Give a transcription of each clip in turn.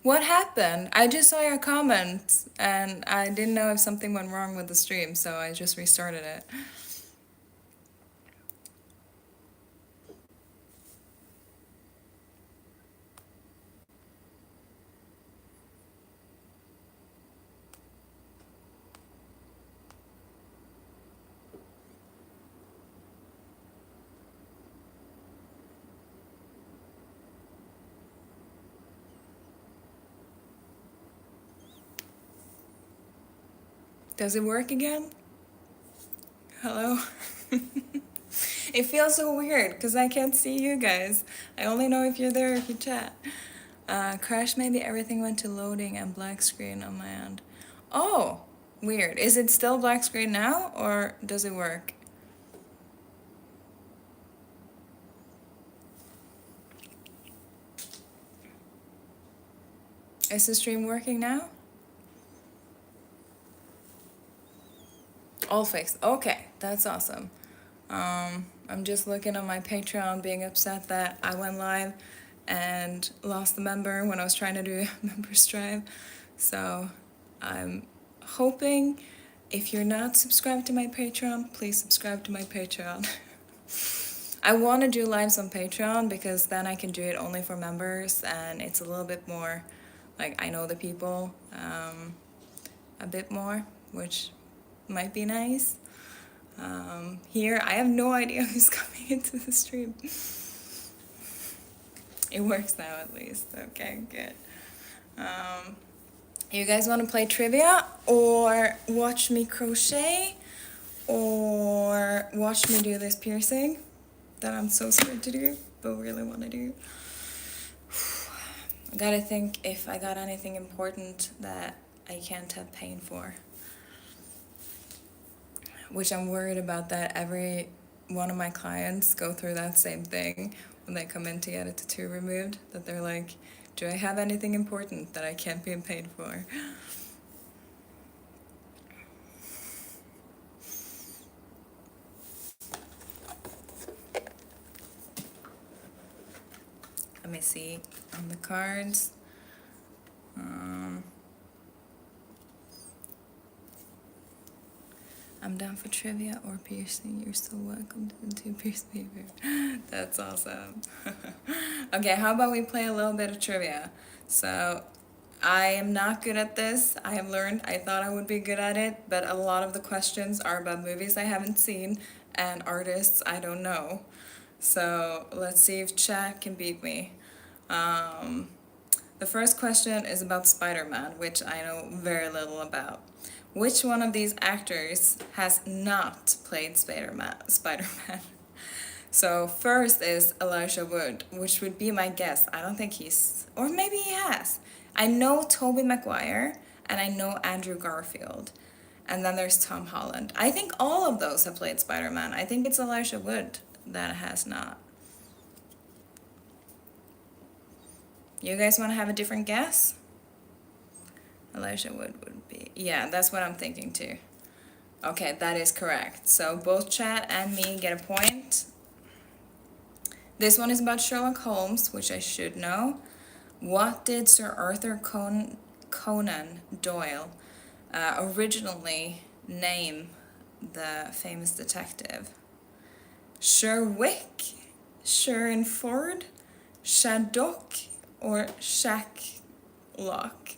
What happened? I just saw your comment and I didn't know if something went wrong with the stream, so I just restarted it. Does it work again? Hello? It feels so weird because I can't see you guys. I only know if you're there if you chat. Crash, maybe everything went to loading and black screen on my end. Oh, weird. Is it still black screen now or does it work? Is the stream working now? All fixed. Okay, that's awesome. I'm just looking on my Patreon being upset that I went live and lost the member when I was trying to do a member's drive. So I'm hoping if you're not subscribed to my Patreon, please subscribe to my Patreon. I want to do lives on Patreon because then I can do it only for members and it's a little bit more like I know the people a bit more, which might be nice. Here, I have no idea who's coming into the stream. It works now at least. Okay, good. You guys want to play trivia or watch me crochet or watch me do this piercing that I'm so scared to do but really want to do? I gotta think if I got anything important that I can't have pain for. Which I'm worried about that every one of my clients go through that same thing when they come in to get a tattoo removed, that they're like, do I have anything important that I can't be paid for? Let me see on the cards. I'm down for trivia or piercing. You're so welcome to Pierce Beaver. That's awesome. Okay, how about we play a little bit of trivia? So, I am not good at this. I have learned. I thought I would be good at it, but a lot of the questions are about movies I haven't seen and artists I don't know. So, let's see if chat can beat me. The first question is about Spider-Man, which I know very little about. Which one of these actors has not played Spider-Man? So first is Elijah Wood, which would be my guess. I don't think he's, or maybe he has. I know Tobey Maguire and I know Andrew Garfield. And then there's Tom Holland. I think all of those have played Spider-Man. I think it's Elijah Wood that has not. You guys want to have a different guess? Elijah Wood would be. Yeah, that's what I'm thinking too. Okay, that is correct. So both chat and me get a point. This one is about Sherlock Holmes, which I should know. What did Sir Arthur Conan Doyle originally name the famous detective? Sherwick, Sherrinford, Shaddock, or Shacklock?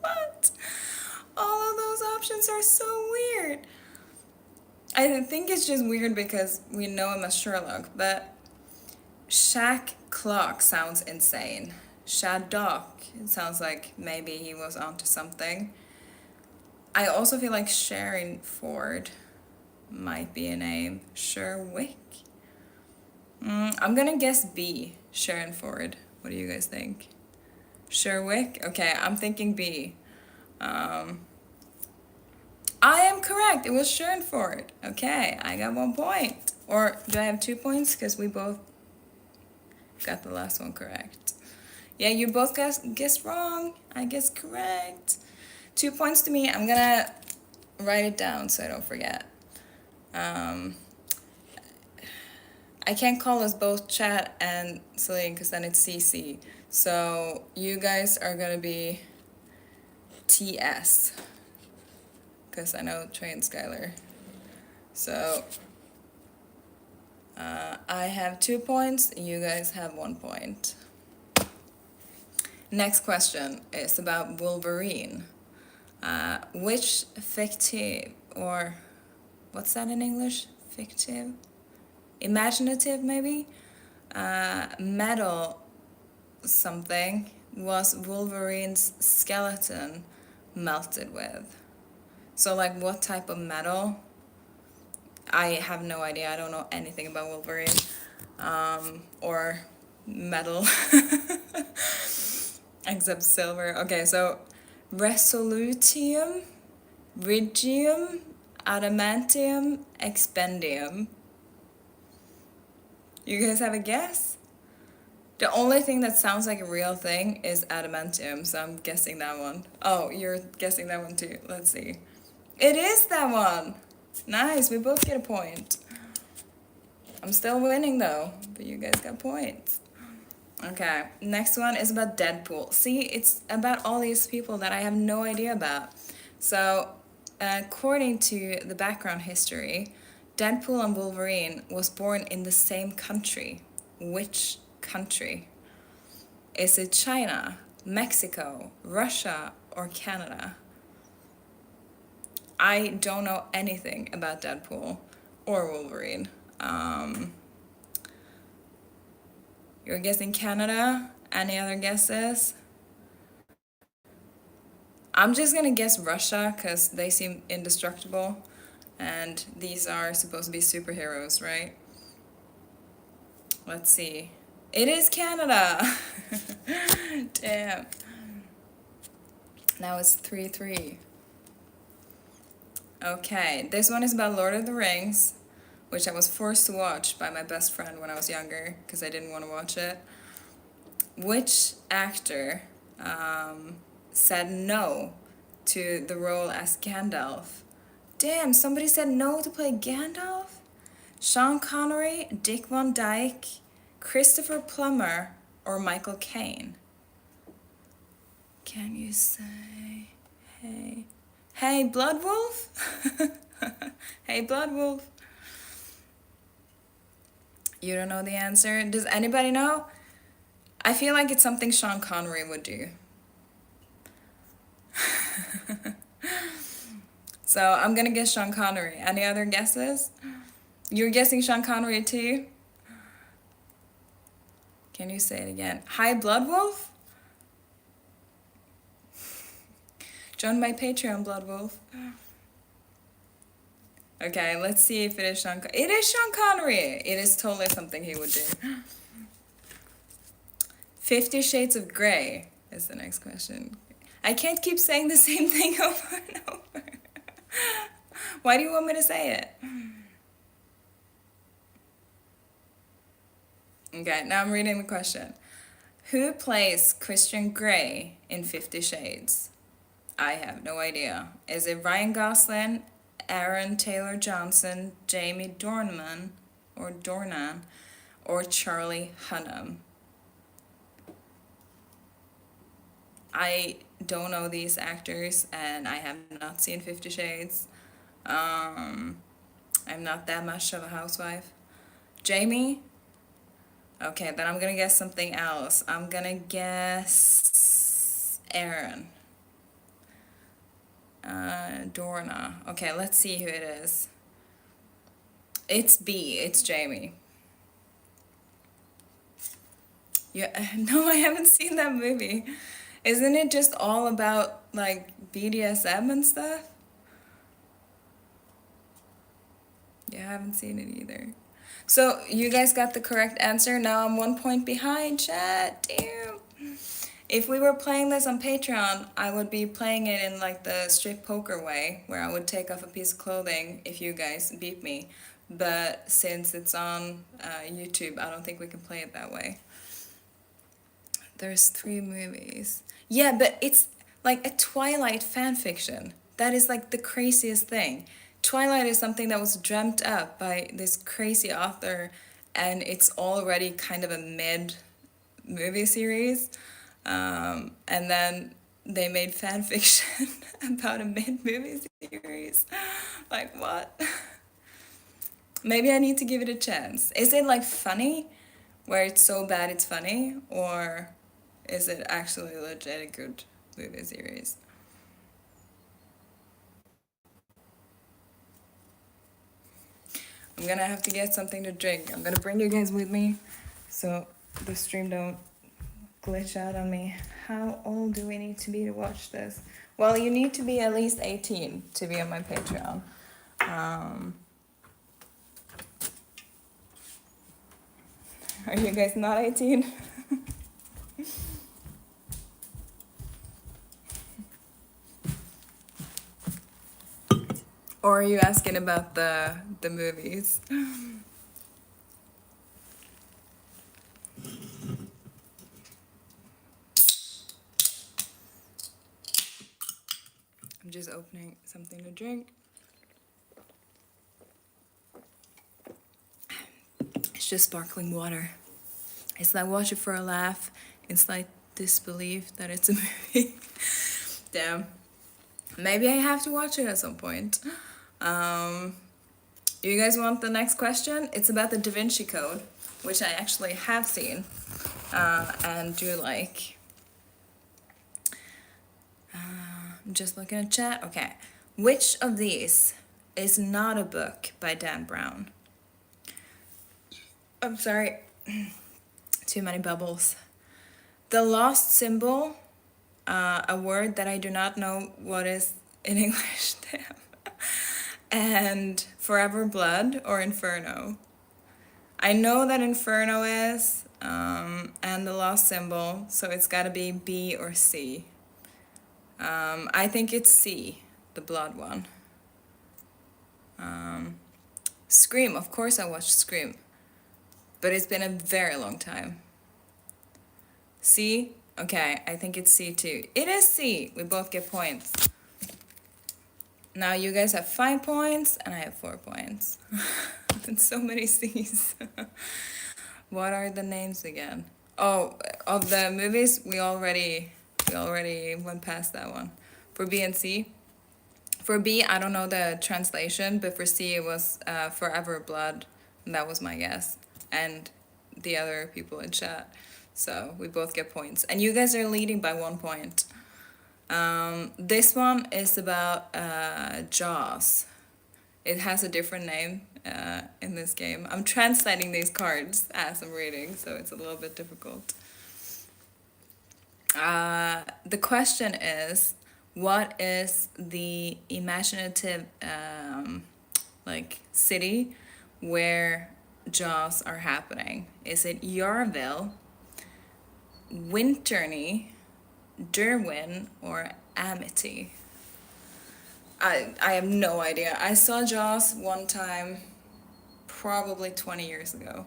What? All of those options are so weird. I think it's just weird because we know him as Sherlock, but Shack Clock sounds insane. Shaddock, it sounds like maybe he was onto something. I also feel like Sharon Ford might be a name. Sherwick? I'm gonna guess B, Sharon Ford. What do you guys think? Sherwick? Okay, I'm thinking B. I am correct. It was Sharon Ford. Okay, I got 1 point. Or do I have 2 points? Because we both got the last one correct. Yeah, you both guessed wrong. I guess correct. 2 points to me. I'm gonna write it down so I don't forget. I can't call us both chat and Celine because then it's CC. So you guys are gonna be TS, because I know Trey and Skylar. So I have 2 points, you guys have 1 point. Next question is about Wolverine. Which fictive, or what's that in English? Fictive? Imaginative, maybe? Metal something was Wolverine's skeleton melted with? So, like, what type of metal? I have no idea. I don't know anything about Wolverine or metal except silver. Okay, so resolutium, rigium, adamantium, expendium. You guys have a guess? The only thing that sounds like a real thing is adamantium, so I'm guessing that one. Oh, you're guessing that one too. Let's see. It is that one! Nice, we both get a point. I'm still winning though, but you guys got points. Okay, next one is about Deadpool. See, it's about all these people that I have no idea about. So, according to the background history, Deadpool and Wolverine was born in the same country. Which country? Is it China, Mexico, Russia, or Canada? I don't know anything about Deadpool or Wolverine. You're guessing Canada? Any other guesses? I'm just gonna guess Russia because they seem indestructible and these are supposed to be superheroes, right? Let's see. It is Canada! Damn. Now it's 3-3. Okay, this one is about Lord of the Rings, which I was forced to watch by my best friend when I was younger because I didn't want to watch it. Which actor said no to the role as Gandalf? Damn, somebody said no to play Gandalf? Sean Connery, Dick Van Dyke, Christopher Plummer, or Michael Caine? Can you say, hey? Hey, Blood Wolf? Hey, Blood Wolf. You don't know the answer? Does anybody know? I feel like it's something Sean Connery would do. So I'm gonna guess Sean Connery. Any other guesses? You're guessing Sean Connery too? Can you say it again? Hi, Blood Wolf? Join my Patreon, Blood Wolf. Okay, let's see if it is Sean Connery. It is Sean Connery! It is totally something he would do. 50 Shades of Grey is the next question. I can't keep saying the same thing over and over. Why do you want me to say it? Okay, now I'm reading the question. Who plays Christian Grey in 50 Shades? I have no idea. Is it Ryan Gosling, Aaron Taylor-Johnson, Jamie Dornan, or Charlie Hunnam? I don't know these actors, and I have not seen 50 Shades. I'm not that much of a housewife. Jamie? Okay, then I'm gonna guess something else. I'm gonna guess Aaron. Dorna. Okay, let's see who it is. It's B. It's Jamie. Yeah, no, I haven't seen that movie. Isn't it just all about like BDSM and stuff? Yeah, I haven't seen it either. So you guys got the correct answer. Now I'm 1 point behind, chat. Damn. If we were playing this on Patreon, I would be playing it in like the strip poker way, where I would take off a piece of clothing if you guys beat me. But since it's on YouTube, I don't think we can play it that way. There's 3 movies. Yeah, but it's like a Twilight fanfiction. That is like the craziest thing. Twilight is something that was dreamt up by this crazy author, and it's already kind of a mid movie series. And then they made fan fiction about a mid-movie series. Like, what? Maybe I need to give it a chance. Is it like funny, where it's so bad it's funny, or is it actually legit a good movie series? I'm gonna have to get something to drink. I'm gonna bring you guys with me so the stream don't glitch out on me. How old do we need to be to watch this? Well, you need to be at least 18 to be on my Patreon. Um, are you guys not 18? Or are you asking about the movies? I'm just opening something to drink. It's just sparkling water. It's like watch it for a laugh. It's like disbelief that it's a movie. Damn. Maybe I have to watch it at some point. You guys want the next question? It's about the Da Vinci Code, which I actually have seen and do like. I'm just looking at chat. Okay. Which of these is not a book by Dan Brown? I'm sorry. Too many bubbles. The Lost Symbol, a word that I do not know what is in English. Damn. And Forever Blood or Inferno. I know that Inferno is, and The Lost Symbol, so it's gotta be B or C. I think it's C, the blood one. Scream, of course I watched Scream, but it's been a very long time. C? Okay, I think it's C too. It is C! We both get points. Now you guys have 5 points, and I have 4 points. And so many C's. What are the names again? Oh, of the movies, we already went past that one. For B and C. For B, I don't know the translation, but for C, it was Forever Blood. And that was my guess. And the other people in chat. So we both get points. And you guys are leading by 1 point. This one is about Jaws. It has a different name in this game. I'm translating these cards as I'm reading, so it's a little bit difficult. The question is, what is the imaginative like city where Jaws are happening? Is it Yarville, Winterney, Derwin, or Amity? I have no idea. I saw Jaws one time, probably 20 years ago.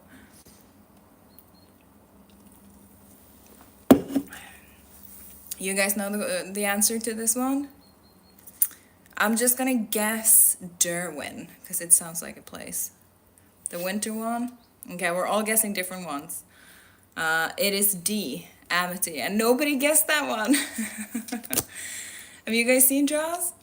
You guys know the answer to this one? I'm just gonna guess Derwin, because it sounds like a place. The winter one? Okay, we're all guessing different ones. It is D, Amity, and nobody guessed that one. Have you guys seen Jaws?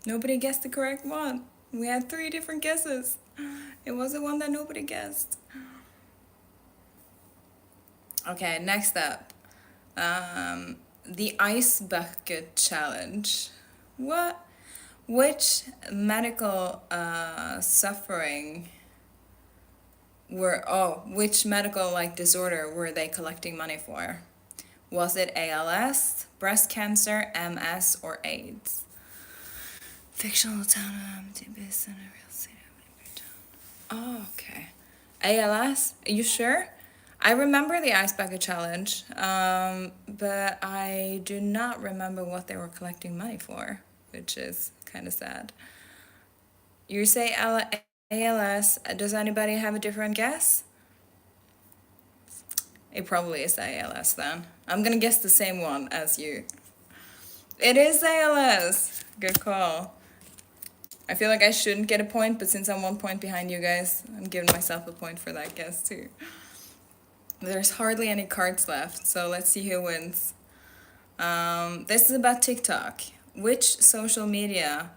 Nobody guessed the correct one. We had 3 different guesses. It was the one that nobody guessed. Okay, next up. The Ice Bucket Challenge. What? Which medical suffering which medical like disorder were they collecting money for? Was it ALS, breast cancer, MS, or AIDS? Fictional town based on a real city. Oh, okay. ALS? Are you sure? I remember the Ice Bucket Challenge, but I do not remember what they were collecting money for, which is kind of sad. You say ALS. Does anybody have a different guess? It probably is ALS then. I'm gonna guess the same one as you. It is ALS. Good call. I feel like I shouldn't get a point, but since I'm 1 point behind you guys, I'm giving myself a point for that guess too. There's hardly any cards left, so let's see who wins. This is about TikTok. Which social media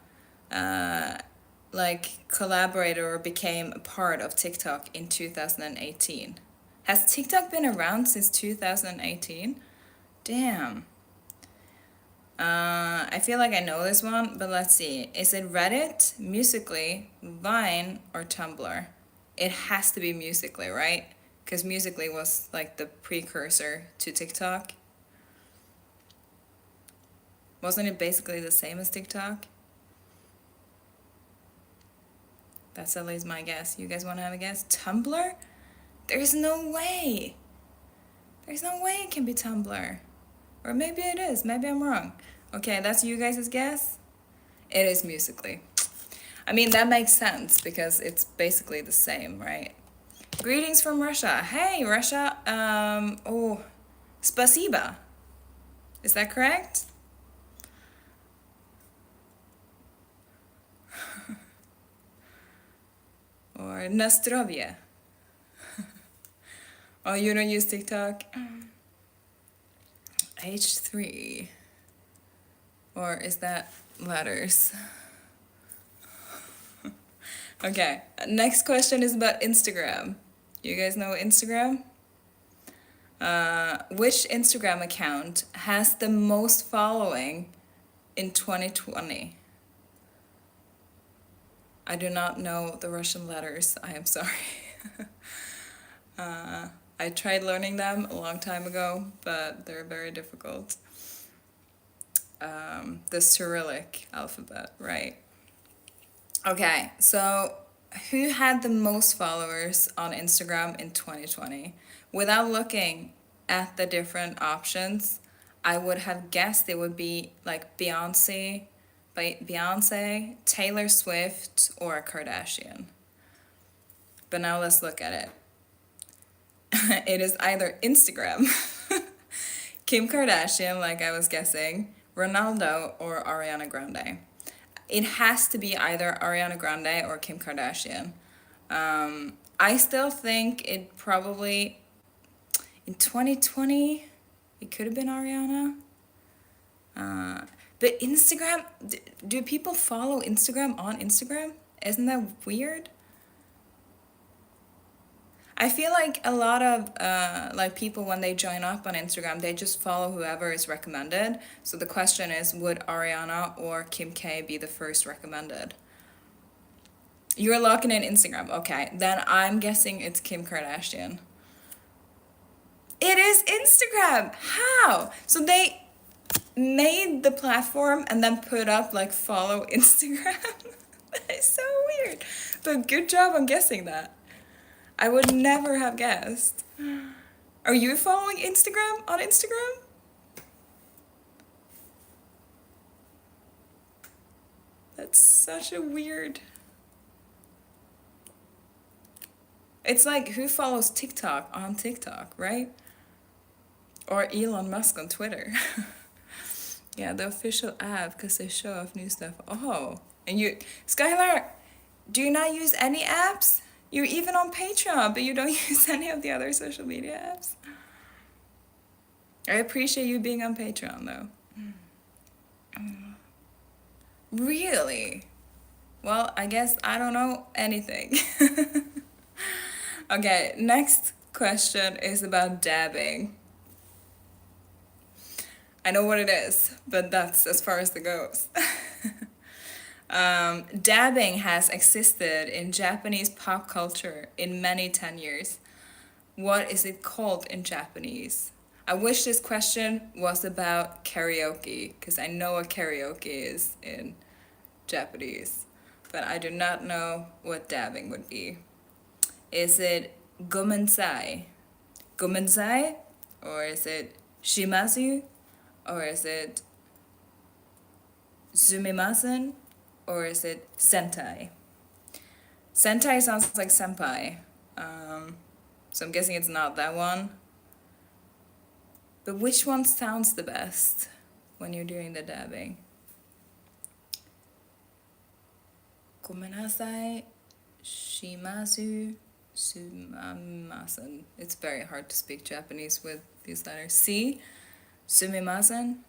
collaborated or became a part of TikTok in 2018? Has TikTok been around since 2018? Damn. I feel like I know this one, but let's see. Is it Reddit, Musically, Vine, or Tumblr? It has to be Musically, right? Because Musically was like the precursor to TikTok. Wasn't it basically the same as TikTok? That's at least my guess. You guys want to have a guess? Tumblr? There's no way. There's no way it can be Tumblr. Or maybe it is. Maybe I'm wrong. Okay, that's you guys' guess? It is Musically. I mean, that makes sense because it's basically the same, right? Greetings from Russia. Hey, Russia. Oh, spasiba. Is that correct? Or Nastrovie. Oh, you don't use TikTok? H3. Or is that letters? Okay, next question is about Instagram. You guys know Instagram? Which Instagram account has the most following in 2020? I do not know the Russian letters. I am sorry. I tried learning them a long time ago, but they're very difficult. The Cyrillic alphabet, right? Okay, so who had the most followers on Instagram in 2020? Without looking at the different options, I would have guessed it would be like Beyonce, Taylor Swift, or a Kardashian. But now let's look at it. It is either Instagram, Kim Kardashian, like I was guessing, Ronaldo, or Ariana Grande. It has to be either Ariana Grande or Kim Kardashian. I still think it probably, in 2020, it could have been Ariana. But Instagram, do people follow Instagram on Instagram? Isn't that weird? I feel like a lot of people when they join up on Instagram, they just follow whoever is recommended. So the question is, would Ariana or Kim K be the first recommended? You're locking in Instagram. Okay, then I'm guessing it's Kim Kardashian. It is Instagram. How? So they made the platform and then put up like follow Instagram. That is so weird. But good job on guessing that. I would never have guessed. Are you following Instagram on Instagram? That's such a weird. It's like who follows TikTok on TikTok, right? Or Elon Musk on Twitter. Yeah, the official app because they show off new stuff. Oh, and you, Skylar, do you not use any apps? You're even on Patreon, but you don't use any of the other social media apps? I appreciate you being on Patreon, though. Really? Well, I guess I don't know anything. Okay, next question is about dabbing. I know what it is, but that's as far as it goes. Dabbing has existed in Japanese pop culture in many tenures. What is it called in Japanese? I wish this question was about karaoke, because I know what karaoke is in Japanese, but I do not know what dabbing would be. Is it gomensai? Gomensai? Or is it shimazu? Or is it sumimasen? Or is it sentai? Sentai sounds like senpai. So I'm guessing it's not that one. But which one sounds the best when you're doing the dabbing? Gomenasai, shimasu, sumimasen. It's very hard to speak Japanese with these letters. C, sumimasen.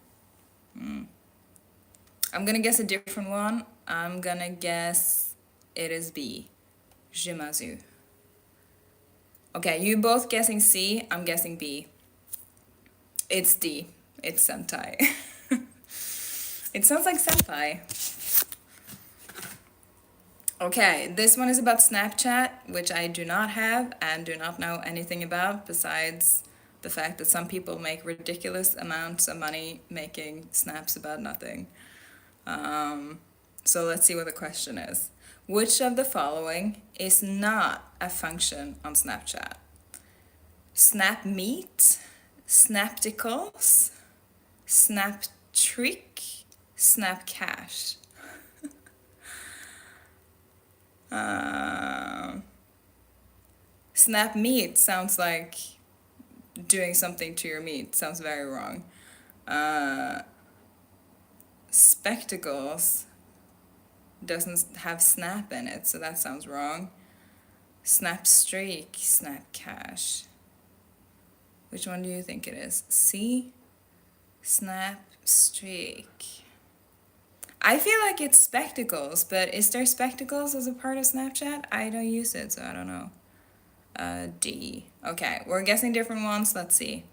I'm gonna guess a different one. I'm gonna guess it is B, shimazu. Okay, you both guessing C, I'm guessing B. It's D. It's sentai. It sounds like senpai. Okay, this one is about Snapchat, which I do not have and do not know anything about, besides the fact that some people make ridiculous amounts of money making snaps about nothing. So let's see what the question is. Which of the following is not a function on Snapchat? Snap Meet, Snapticals, Snap Trick, Snap Cash. Snap Meet sounds like doing something to your meat. Sounds very wrong. Spectacles doesn't have snap in it, so that sounds wrong. Snap Streak, Snap Cash. Which one do you think it is? C? Snap Streak. I feel like it's spectacles, but is there spectacles as a part of Snapchat? I don't use it, so I don't know. D. Okay, we're guessing different ones. Let's see.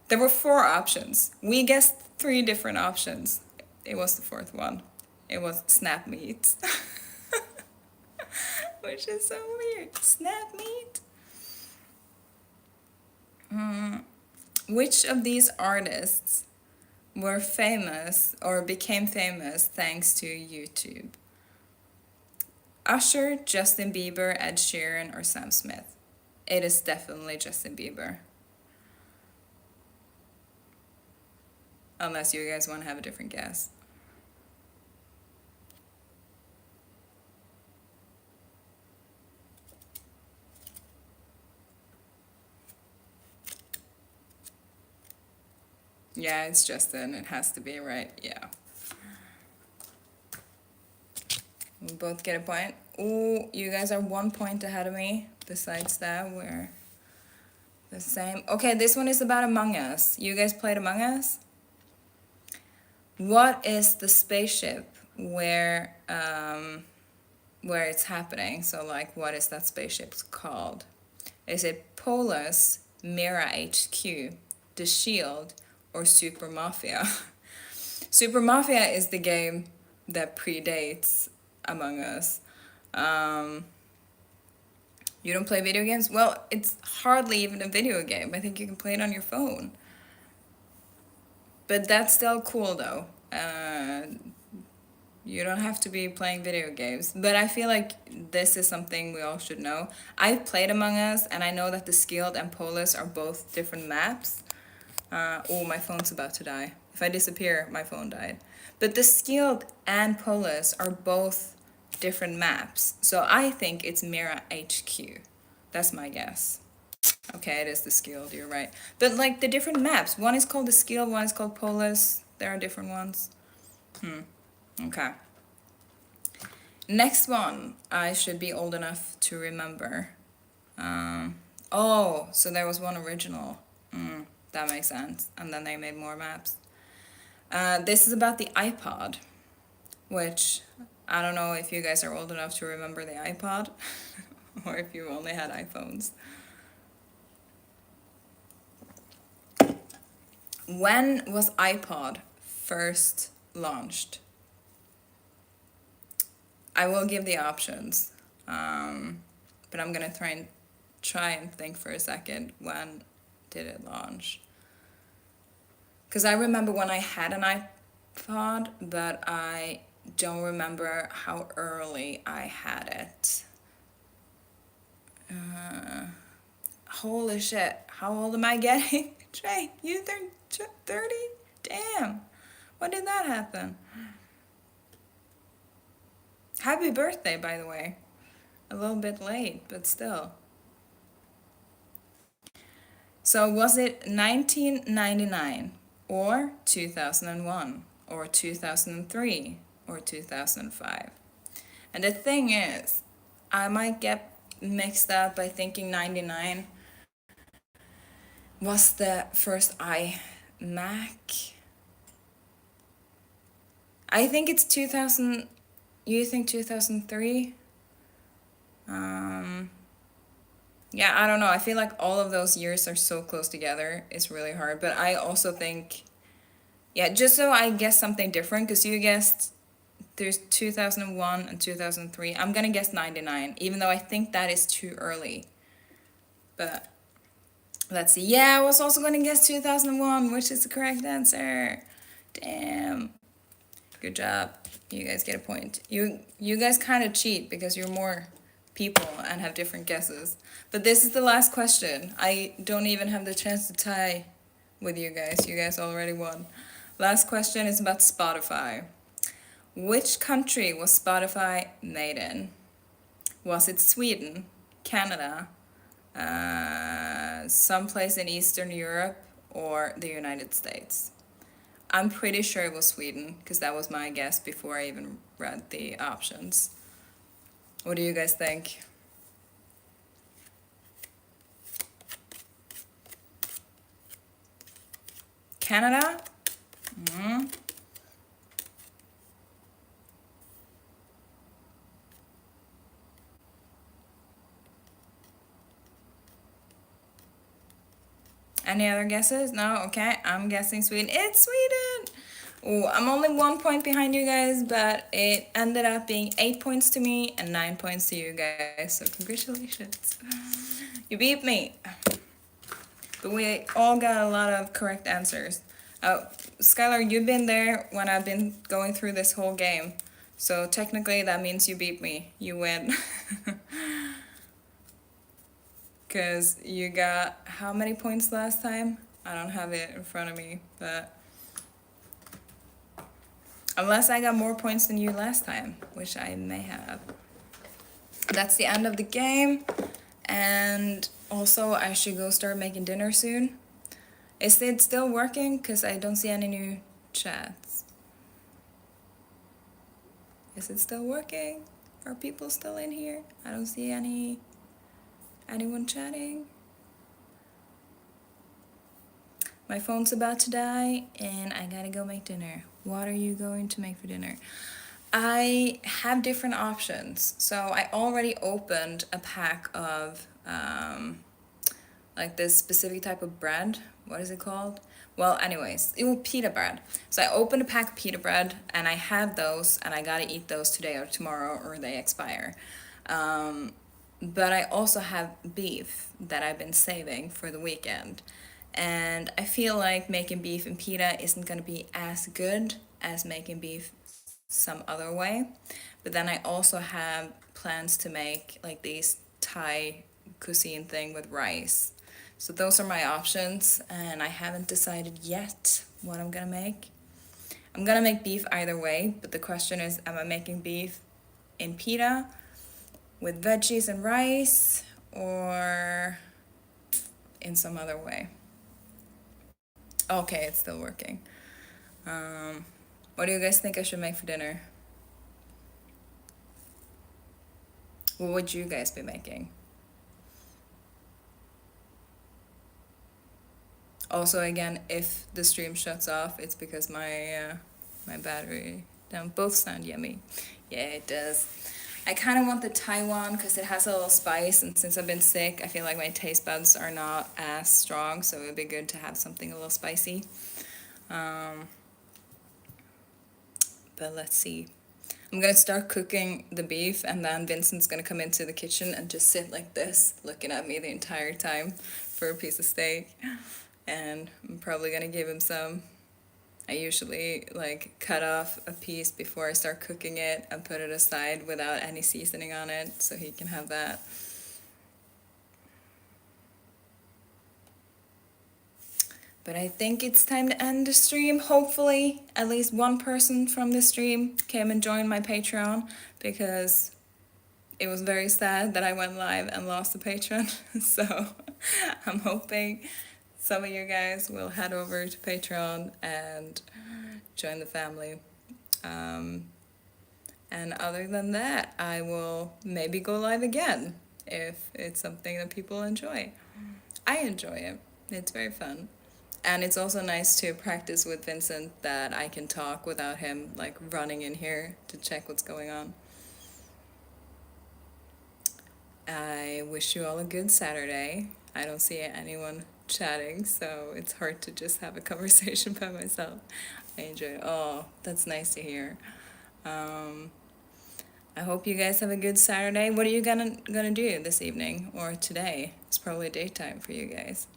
There were 4 options. We guessed 3 different options. It was the 4th one. It was Snap Meet. Which is so weird. Snap Meet. Which of these artists were famous or became famous thanks to YouTube? Usher, Justin Bieber, Ed Sheeran, or Sam Smith? It is definitely Justin Bieber. Unless you guys want to have a different guess. Yeah, it's Justin. It has to be, right? Yeah. We both get a point. Ooh, you guys are 1 point ahead of me. Besides that, we're the same. Okay, this one is about Among Us. You guys played Among Us? What is the spaceship where it's happening? So like, what is that spaceship called? Is it Polus, Mira HQ, The Shield, or Super Mafia? Super Mafia is the game that predates Among Us. You don't play video games? Well, it's hardly even a video game. I think you can play it on your phone. But that's still cool though. You don't have to be playing video games. But I feel like this is something we all should know. I've played Among Us, and I know that the Skilled and Polus are both different maps. Oh, my phone's about to die. If I disappear, my phone died. But the Skilled and Polus are both different maps. So I think it's Mira HQ. That's my guess. Okay, it is the Skilled, you're right. But like the different maps, one is called the Skilled, one is called Polus. There are different ones. Okay. Next one, I should be old enough to remember. Oh, so there was one original. That makes sense. And then they made more maps. This is about the iPod, which I don't know if you guys are old enough to remember the iPod or if you only had iPhones. When was iPod first launched? I will give the options, but I'm gonna try and think for a second. When did it launch? Because I remember when I had an iPod, but I don't remember how early I had it. Holy shit, how old am I getting? Trey, you 30? Damn, when did that happen? Happy birthday, by the way. A little bit late, but still. So was it 1999 or 2001 or 2003 or 2005? And the thing is, I might get mixed up by thinking 99 was the first iMac. I think it's 2000. You think 2003? Yeah, I don't know. I feel like all of those years are so close together. It's really hard. But I also think, yeah, just so I guess something different, because you guessed there's 2001 and 2003. I'm gonna guess 99, even though I think that is too early. But let's see. Yeah, I was also gonna guess 2001, which is the correct answer. Damn. Good job. You guys get a point. You guys kind of cheat because you're more people and have different guesses. But this is the last question. I don't even have the chance to tie with you guys. You guys already won. Last question is about Spotify. Which country was Spotify made in? Was it Sweden, Canada, someplace in Eastern Europe, or the United States? I'm pretty sure it was Sweden, because that was my guess before I even read the options. What do you guys think? Canada? Mm. Any other guesses? No? Okay, I'm guessing Sweden. It's Sweden! Oh, I'm only 1 point behind you guys, but it ended up being 8 points to me and 9 points to you guys. So congratulations. You beat me. But we all got a lot of correct answers. Skylar, you've been there when I've been going through this whole game. So technically that means you beat me. You win. Because you got how many points last time? I don't have it in front of me, but unless I got more points than you last time, which I may have. That's the end of the game. And also, I should go start making dinner soon. Is it still working? Because I don't see any new chats. Is it still working? Are people still in here? I don't see anyone chatting. My phone's about to die and I gotta go make dinner. What are you going to make for dinner? I have different options. So I already opened a pack of like this specific type of bread. What is it called? Well, anyways, it was pita bread. So I opened a pack of pita bread and I have those and I gotta eat those today or tomorrow or they expire. But I also have beef that I've been saving for the weekend. And I feel like making beef and pita isn't gonna be as good as making beef some other way. But then I also have plans to make like these Thai cuisine thing with rice. So those are my options, and I haven't decided yet what I'm gonna make. I'm gonna make beef either way, but the question is, am I making beef in pita with veggies and rice, or in some other way? Okay, it's still working. What do you guys think I should make for dinner? What would you guys be making? Also, again, if the stream shuts off, it's because my battery don't both sound yummy. Yeah, it does. I kind of want the Taiwan because it has a little spice, and since I've been sick, I feel like my taste buds are not as strong, so it would be good to have something a little spicy. But let's see. I'm gonna start cooking the beef, and then Vincent's gonna come into the kitchen and just sit like this, looking at me the entire time for a piece of steak. And I'm probably gonna give him some. I usually like cut off a piece before I start cooking it and put it aside without any seasoning on it so he can have that. But I think it's time to end the stream. Hopefully, at least one person from the stream came and joined my Patreon, because it was very sad that I went live and lost the Patreon. So I'm hoping some of you guys will head over to Patreon and join the family. And other than that, I will maybe go live again if it's something that people enjoy. I enjoy it. It's very fun. And it's also nice to practice with Vincent that I can talk without him like running in here to check what's going on. I wish you all a good Saturday. I don't see anyone chatting, so it's hard to just have a conversation by myself. I enjoy it. Oh, that's nice to hear. Um, I hope you guys have a good Saturday. What are you gonna do this evening or today? It's probably daytime for you guys.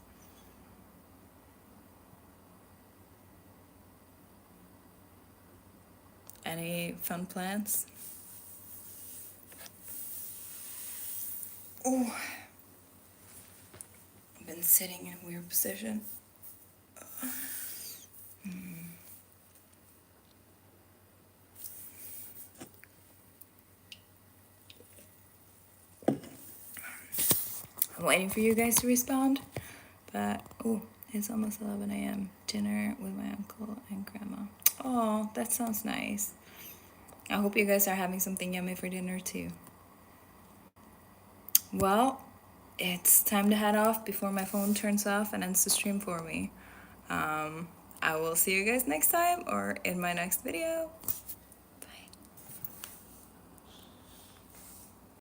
Any fun plans? Oh, I've been sitting in a weird position. I'm waiting for you guys to respond, but oh, it's almost 11 a.m. Dinner with my uncle and grandma. Oh, that sounds nice. I hope you guys are having something yummy for dinner too. Well, it's time to head off before my phone turns off and ends the stream for me. I will see you guys next time or in my next video.